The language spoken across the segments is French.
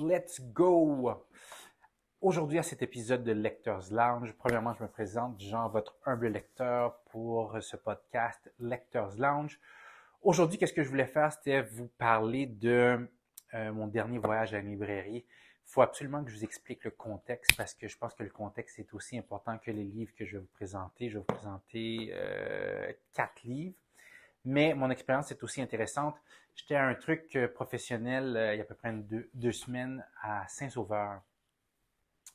let's go! Aujourd'hui, à cet épisode de Lecteurs Lounge, premièrement, je me présente, Jean, votre humble lecteur pour ce podcast Lecteurs Lounge. Aujourd'hui, qu'est-ce que je voulais faire? C'était vous parler de mon dernier voyage à la librairie. Il faut absolument que je vous explique le contexte parce que je pense que le contexte est aussi important que les livres que je vais vous présenter. Je vais vous présenter 4 livres. Mais mon expérience est aussi intéressante. J'étais à un truc professionnel il y a à peu près deux semaines à Saint-Sauveur.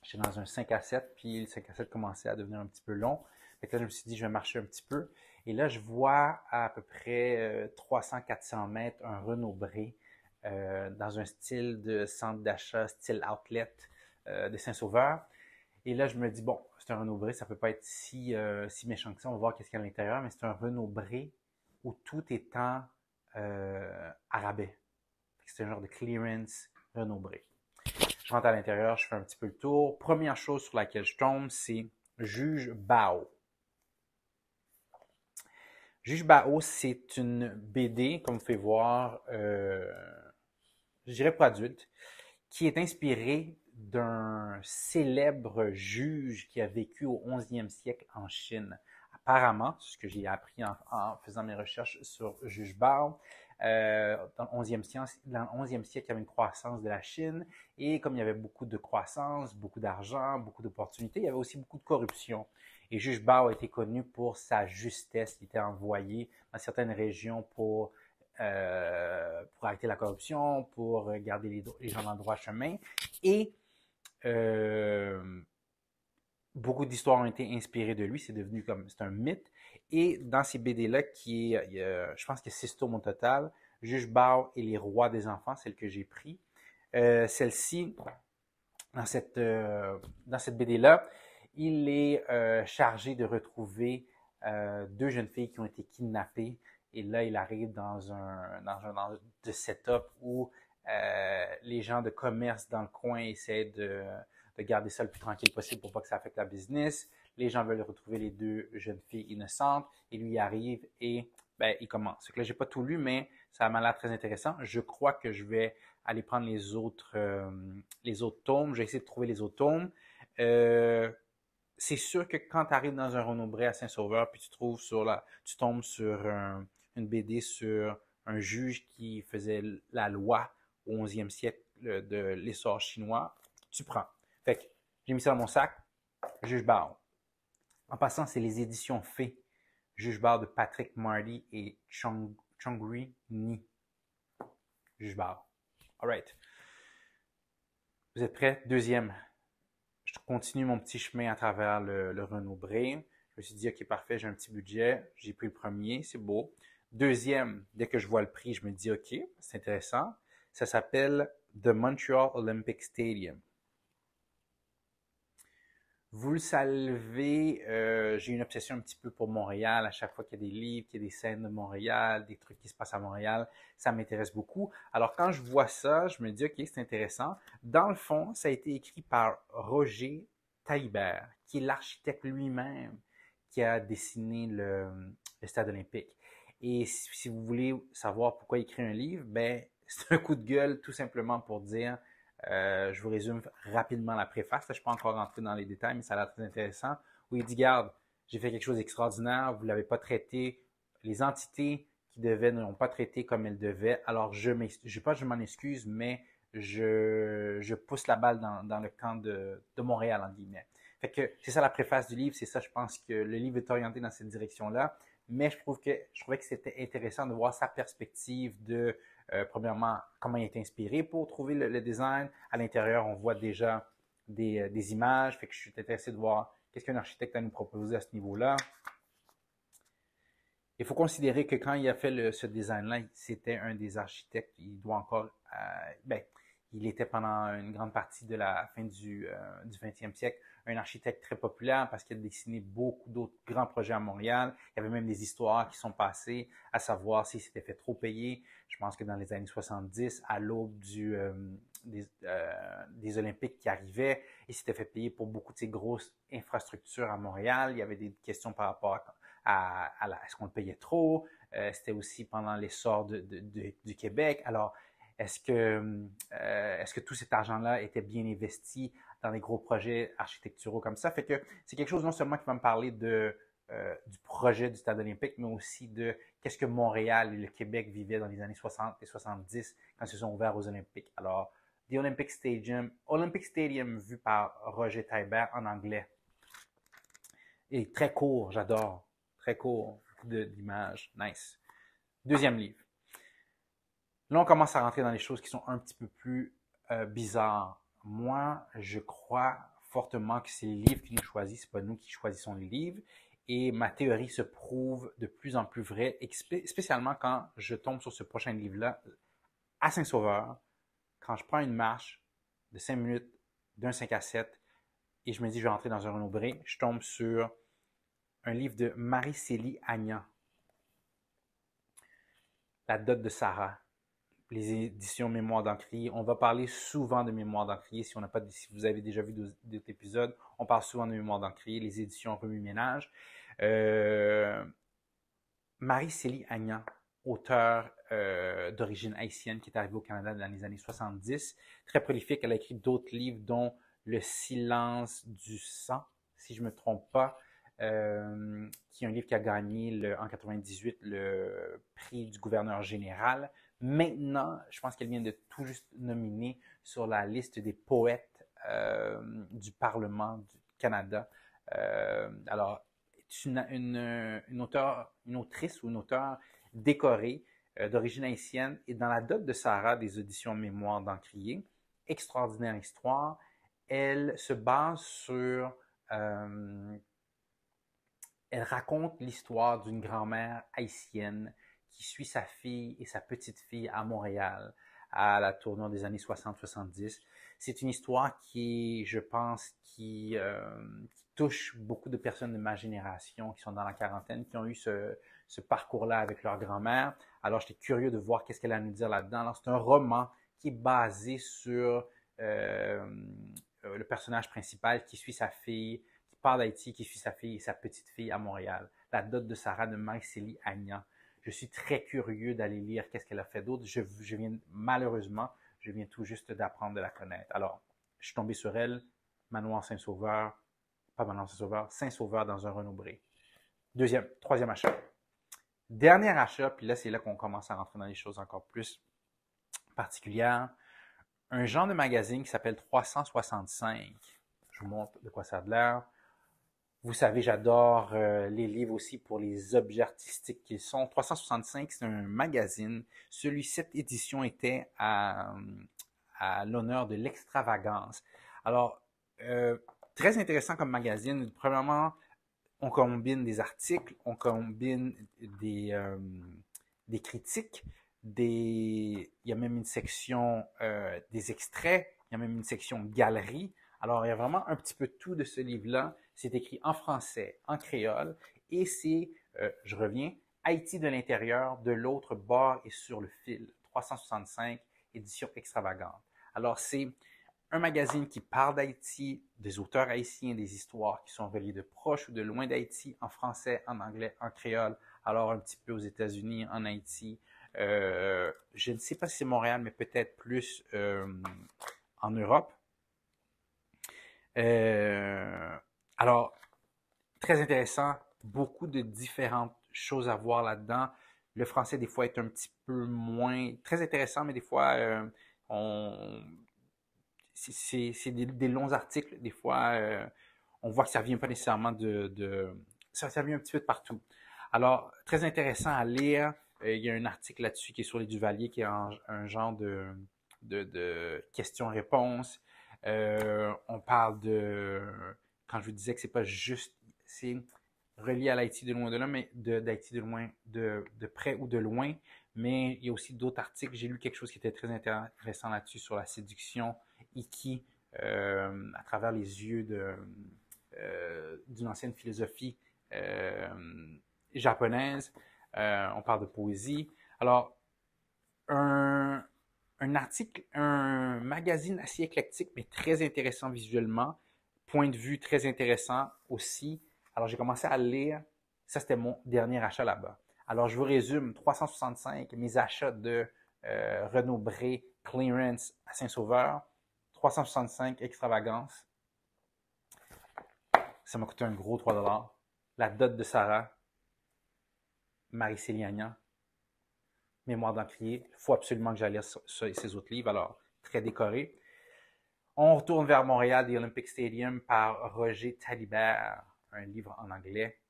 J'étais dans un 5 à 7, puis le 5 à 7 commençait à devenir un petit peu long. Fait que là, je me suis dit, je vais marcher un petit peu. Et là, je vois à peu près 300-400 mètres un Renaud-Bré dans un style de centre d'achat, style outlet de Saint-Sauveur. Et là, je me dis, bon, c'est un Renaud-Bré, ça peut pas être si méchant que ça. On va voir qu'est-ce qu'il y a à l'intérieur, mais c'est un Renaud-Bré où tout est en à rabais. C'est un genre de clearance Renaud-Bré. Je rentre à l'intérieur, je fais un petit peu le tour. Première chose sur laquelle je tombe, c'est Juge Bao. Juge Bao, c'est une BD, comme vous pouvez voir, je dirais pour adultes, qui est inspirée d'un célèbre juge qui a vécu au 11e siècle en Chine. Apparemment, c'est ce que j'ai appris en faisant mes recherches sur Juge Bao, dans le 11e siècle, il y avait une croissance de la Chine et comme il y avait beaucoup de croissance, beaucoup d'argent, beaucoup d'opportunités, il y avait aussi beaucoup de corruption. Et Juge Bao a été connu pour sa justesse. Il était envoyé dans certaines régions pour arrêter la corruption, pour garder les gens dans le droit chemin. Et beaucoup d'histoires ont été inspirées de lui. C'est devenu comme, c'est un mythe. Et dans ces BD-là, je pense qu'il y a 6 tomes au total, Juge Bao et les rois des enfants, celle que j'ai pris. Celle-ci, dans cette BD-là, il est chargé de retrouver 2 jeunes filles qui ont été kidnappées. Et là, il arrive dans un de setup où les gens de commerce dans le coin essaient de garder ça le plus tranquille possible pour pas que ça affecte la business. Les gens veulent retrouver les 2 jeunes filles innocentes et lui arrive et il commence. Donc là, j'ai pas tout lu, mais ça m'a l'air très intéressant. Je crois que je vais aller prendre les autres tomes. Je vais essayer de trouver les autres tomes. C'est sûr que quand tu arrives dans un Renaud-Bré à Saint-Sauveur, puis tu tombes sur une BD sur un juge qui faisait la loi au 11e siècle de l'essor chinois, tu prends. Fait que j'ai mis ça dans mon sac, Juge Bao. En passant, c'est les éditions Fée, Juge Bao de Patrick Marty et Chongri Ni. Juge Bao. Alright. Vous êtes prêts? Deuxième. Je continue mon petit chemin à travers le Renaud-Bré. Je me suis dit, OK, parfait, j'ai un petit budget. J'ai pris le premier, c'est beau. Deuxième, dès que je vois le prix, je me dis, OK, c'est intéressant. Ça s'appelle The Montreal Olympic Stadium. Vous le savez, j'ai une obsession un petit peu pour Montréal. À chaque fois qu'il y a des livres, qu'il y a des scènes de Montréal, des trucs qui se passent à Montréal, ça m'intéresse beaucoup. Alors quand je vois ça, je me dis, OK, c'est intéressant. Dans le fond, ça a été écrit par Roger Taillibert, qui est l'architecte lui-même qui a dessiné le stade olympique. Et si vous voulez savoir pourquoi il écrit un livre, c'est un coup de gueule tout simplement pour dire je vous résume rapidement la préface. Là, je ne suis pas encore rentré dans les détails, mais ça a l'air très intéressant. Où il dit, garde, j'ai fait quelque chose d'extraordinaire, vous ne l'avez pas traité, les entités qui devaient ne l'ont pas traité comme elles devaient. Alors, je m'en excuse, mais je pousse la balle dans le camp de Montréal, en guillemets. Fait que c'est ça la préface du livre, c'est ça, je pense que le livre est orienté dans cette direction-là. Mais je trouvais que c'était intéressant de voir sa perspective de premièrement, comment il est inspiré pour trouver le design. À l'intérieur, on voit déjà des images. Fait que je suis intéressé de voir qu'est-ce qu'un architecte a à nous proposer à ce niveau-là. Il faut considérer que quand il a fait ce design-là, c'était un des architectes. Il doit encore, il était pendant une grande partie de la fin du 20e siècle un architecte très populaire parce qu'il a dessiné beaucoup d'autres grands projets à Montréal. Il y avait même des histoires qui sont passées, à savoir s'il s'était fait trop payer. Je pense que dans les années 70, à l'aube des Olympiques qui arrivaient, il s'était fait payer pour beaucoup de ces grosses infrastructures à Montréal. Il y avait des questions par rapport à est-ce qu'on le payait trop. C'était aussi pendant l'essor du Québec. Alors, Est-ce que tout cet argent-là était bien investi dans des gros projets architecturaux comme ça? Fait que c'est quelque chose non seulement qui va me parler du projet du Stade olympique, mais aussi de qu'est-ce que Montréal et le Québec vivaient dans les années 60 et 70 quand ils se sont ouverts aux Olympiques. Alors, The Olympic Stadium vu par Roger Taillibert en anglais. Et très court, j'adore. Très court, beaucoup d'images. Nice. Deuxième livre. Là, on commence à rentrer dans les choses qui sont un petit peu plus bizarres. Moi, je crois fortement que c'est les livres qui nous choisissent, c'est pas nous qui choisissons les livres. Et ma théorie se prouve de plus en plus vraie, spécialement quand je tombe sur ce prochain livre-là, à Saint-Sauveur, quand je prends une marche de 5 minutes, d'un 5 à 7, et je me dis je vais rentrer dans un Renaud-Bré, je tombe sur un livre de Marie-Célie Agnan, La dot de Sarah, les éditions Mémoire d'Encrier. On va parler souvent de Mémoire d'Encrier. Si vous avez déjà vu d'autres épisodes, on parle souvent de Mémoire d'Encrier, les éditions Remue-Ménage. Marie-Célie Agnan, auteure d'origine haïtienne qui est arrivée au Canada dans les années 70, très prolifique. Elle a écrit d'autres livres, dont Le silence du sang, si je ne me trompe pas, qui est un livre qui a gagné en 98 le prix du gouverneur général. Maintenant, je pense qu'elle vient de tout juste nominer sur la liste des poètes du Parlement du Canada. Alors, une autrice ou une auteure décorée d'origine haïtienne et dans la dot de Sarah des éditions Mémoire d'Encrier, extraordinaire histoire, elle se base sur elle raconte l'histoire d'une grand-mère haïtienne qui suit sa fille et sa petite-fille à Montréal à la tournure des années 60-70. C'est une histoire qui, je pense, qui touche beaucoup de personnes de ma génération qui sont dans la quarantaine, qui ont eu ce parcours-là avec leur grand-mère. Alors, j'étais curieux de voir qu'est-ce qu'elle a à nous dire là-dedans. Alors, c'est un roman qui est basé sur le personnage principal qui suit sa fille, qui part d'Haïti, qui suit sa fille et sa petite-fille à Montréal. La dot de Sarah de Marie-Célie Agnan. Je suis très curieux d'aller lire qu'est-ce qu'elle a fait d'autre. Malheureusement, je viens tout juste d'apprendre de la connaître. Alors, je suis tombé sur elle, Manoir Saint-Sauveur, pas Manoir Saint-Sauveur, Saint-Sauveur dans un Renaud-Bré. Troisième achat. Dernier achat, puis là, c'est là qu'on commence à rentrer dans les choses encore plus particulières. Un genre de magazine qui s'appelle 365. Je vous montre de quoi ça a l'air. Vous savez, j'adore les livres aussi pour les objets artistiques qu'ils sont. 365, c'est un magazine. Cette édition était à l'honneur de l'extravagance. Alors, très intéressant comme magazine. Premièrement, on combine des articles, on combine des critiques, il y a même une section des extraits, il y a même une section galerie. Alors, il y a vraiment un petit peu tout de ce livre-là. C'est écrit en français, en créole, et c'est, je reviens, Haïti de l'intérieur, de l'autre bord et sur le fil, 365, édition extravagante. Alors, c'est un magazine qui parle d'Haïti, des auteurs haïtiens, des histoires qui sont reliées de proche ou de loin d'Haïti, en français, en anglais, en créole, alors un petit peu aux États-Unis, en Haïti. Je ne sais pas si c'est Montréal, mais peut-être plus en Europe. Alors, très intéressant, beaucoup de différentes choses à voir là-dedans. Le français, des fois, est un petit peu moins très intéressant, mais des fois, c'est des longs articles. Des fois, on voit que ça vient pas nécessairement ça vient un petit peu de partout. Alors, très intéressant à lire. Il y a un article là-dessus qui est sur les Duvaliers, qui est un genre de questions-réponses. On parle quand je vous disais que c'est pas juste, c'est relié à l'Haïti de loin ou de là, mais d'Haïti de loin, de près ou de loin. Mais il y a aussi d'autres articles. J'ai lu quelque chose qui était très intéressant là-dessus sur la séduction Iki à travers les yeux d'une ancienne philosophie japonaise. On parle de poésie. Alors, un article, un magazine assez éclectique, mais très intéressant visuellement. Point de vue très intéressant aussi. Alors, j'ai commencé à lire. Ça, c'était mon dernier achat là-bas. Alors, je vous résume 365, mes achats de Renaud Bré Clearance à Saint-Sauveur. 365 Extravagance. Ça m'a coûté un gros 3 $. La dot de Sarah. Marie-Céliania. Mémoire d'Encrier. Il faut absolument que j'aille lire ces autres livres, alors très décoré. On retourne vers Montréal, The Olympic Stadium, par Roger Talibert, un livre en anglais,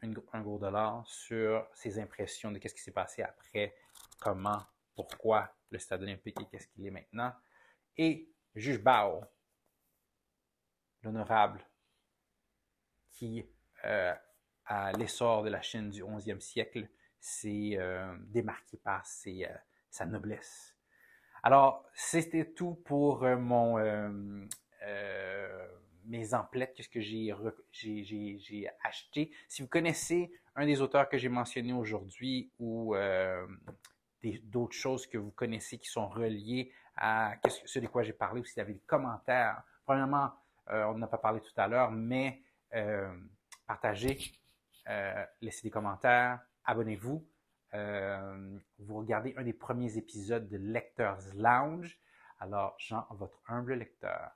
un gros dollar, sur ses impressions de qu'est-ce qui s'est passé après, comment, pourquoi le stade olympique est qu'est-ce qu'il est maintenant. Et Juge Bao, l'honorable, qui, à l'essor de la Chine du 11e siècle, s'est démarqué par sa noblesse. Alors, c'était tout pour mes emplettes, qu'est-ce que j'ai acheté. Si vous connaissez un des auteurs que j'ai mentionné aujourd'hui ou d'autres choses que vous connaissez qui sont reliées à ce de quoi j'ai parlé, ou s'il y avait des commentaires. Premièrement, on n'en a pas parlé tout à l'heure, mais partagez, laissez des commentaires, abonnez-vous. Vous regardez un des premiers épisodes de Lecteurs Lounge. Alors, Jean, votre humble lecteur.